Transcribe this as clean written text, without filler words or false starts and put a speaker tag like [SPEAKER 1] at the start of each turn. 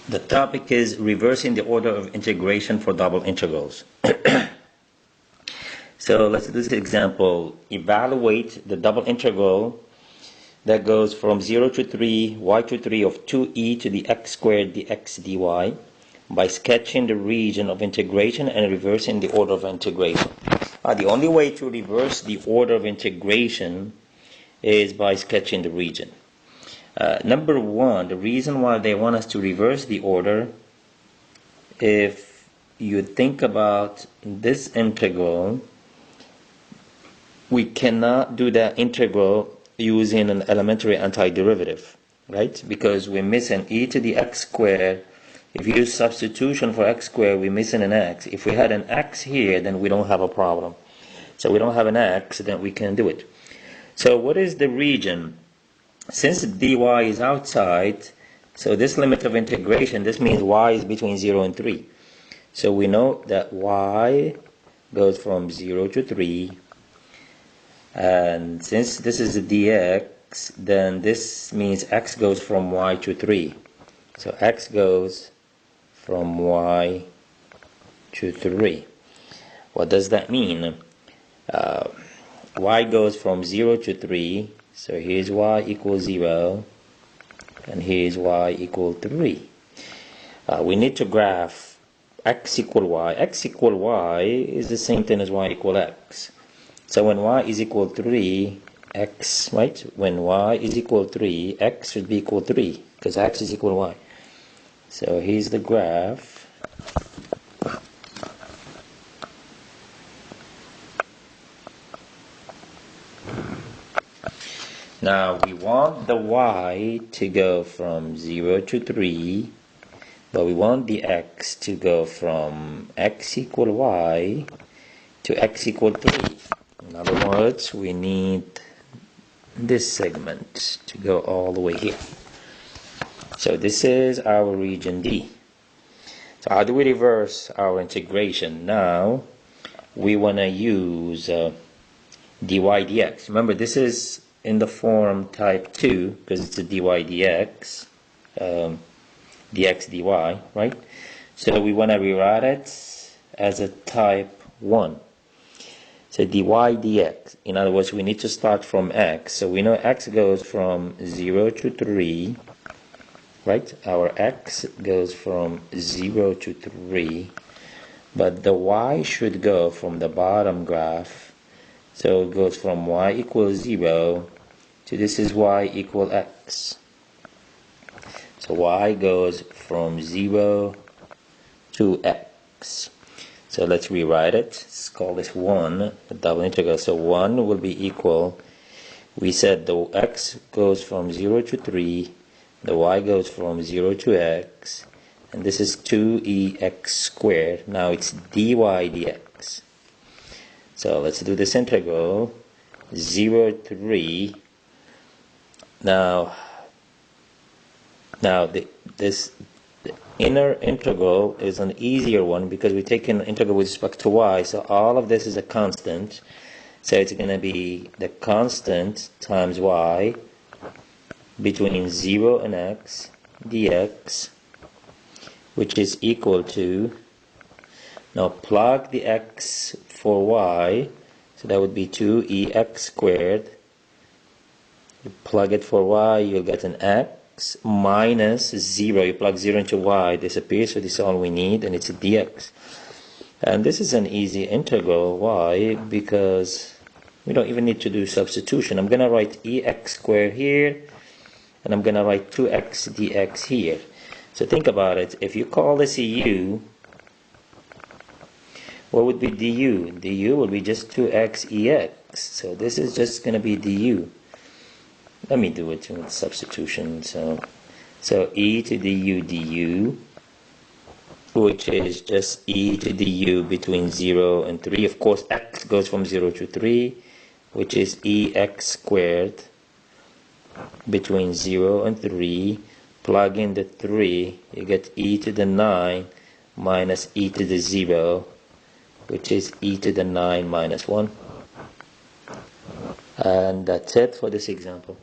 [SPEAKER 1] The topic is reversing the order of integration for double integrals. So let's do this example. Evaluate the double integral that goes from 0 to 3, y to 3 of 2e to the x squared dx dy by sketching the region of integration and reversing the order of integration. The only way to reverse the order of integration is by sketching the region. Number one, the reason why they want us to reverse the order, if you think about this integral, we cannot do that integral using an elementary antiderivative, right? Because we're missing e to the x squared. If you use substitution for x squared, we're missing an x. If we had an x here, then we don't have a problem. So we don't have an x, then we can do it. So what is the region? Since dy is outside, so this limit of integration, this means y is between 0 and 3. So we know that y goes from 0 to 3. And since this is a dx, then this means x goes from y to 3. So x goes from y to 3. What does that mean? Y goes from 0 to 3. So here's y equals 0, and here's y equal 3. We need to graph x equal y. X equal y is the same thing as y equal x. So when y is equal 3, x, right? When y is equal 3, x should be equal 3, because x is equal y. So here's the graph. Now we want the y to go from 0 to 3, but we want the x to go from x equal y to x equal 3. In other words, we need this segment to go all the way here. So this is our region D. So how do we reverse our integration? Now we want to use dy dx. Remember, this is in the form type 2 because it's a dy dx, dx dy, right? So we want to rewrite it as a type 1. So dy dx, in other words, we need to start from x. So we know x goes from 0 to 3, right? Our x goes from 0 to 3, but the y should go from the bottom graph. So it goes from y equals 0 to this is y equal x. So y goes from 0 to x. So let's rewrite it. Let's call this 1, the double integral. So 1 will be equal, we said the x goes from 0 to 3, the y goes from 0 to x, and this is 2ex squared. Now it's dy dx. So let's do this integral, 0 to 3. Now this inner integral is an easier one because we take an integral with respect to y, so all of this is a constant. So it's going to be the constant times y between 0 and x dx, which is equal to, now plug the x for y, so that would be 2ex squared. You plug it for y, you'll get an x minus 0. You plug 0 into y, disappears, so this is all we need, and it's a dx. And this is an easy integral. Why? Because we don't even need to do substitution. I'm going to write ex squared here, and I'm going to write 2x dx here. So think about it. If you call this a u, what would be du? Du would be just 2x ex. So this is just going to be du. Let me do it with substitution. So e to the u du, which is just e to the u between 0 and 3. Of course, x goes from 0 to 3, which is ex squared between 0 and 3. Plug in the 3, you get e to the 9 minus e to the 0, which is e to the 9 minus 1. And that's it for this example.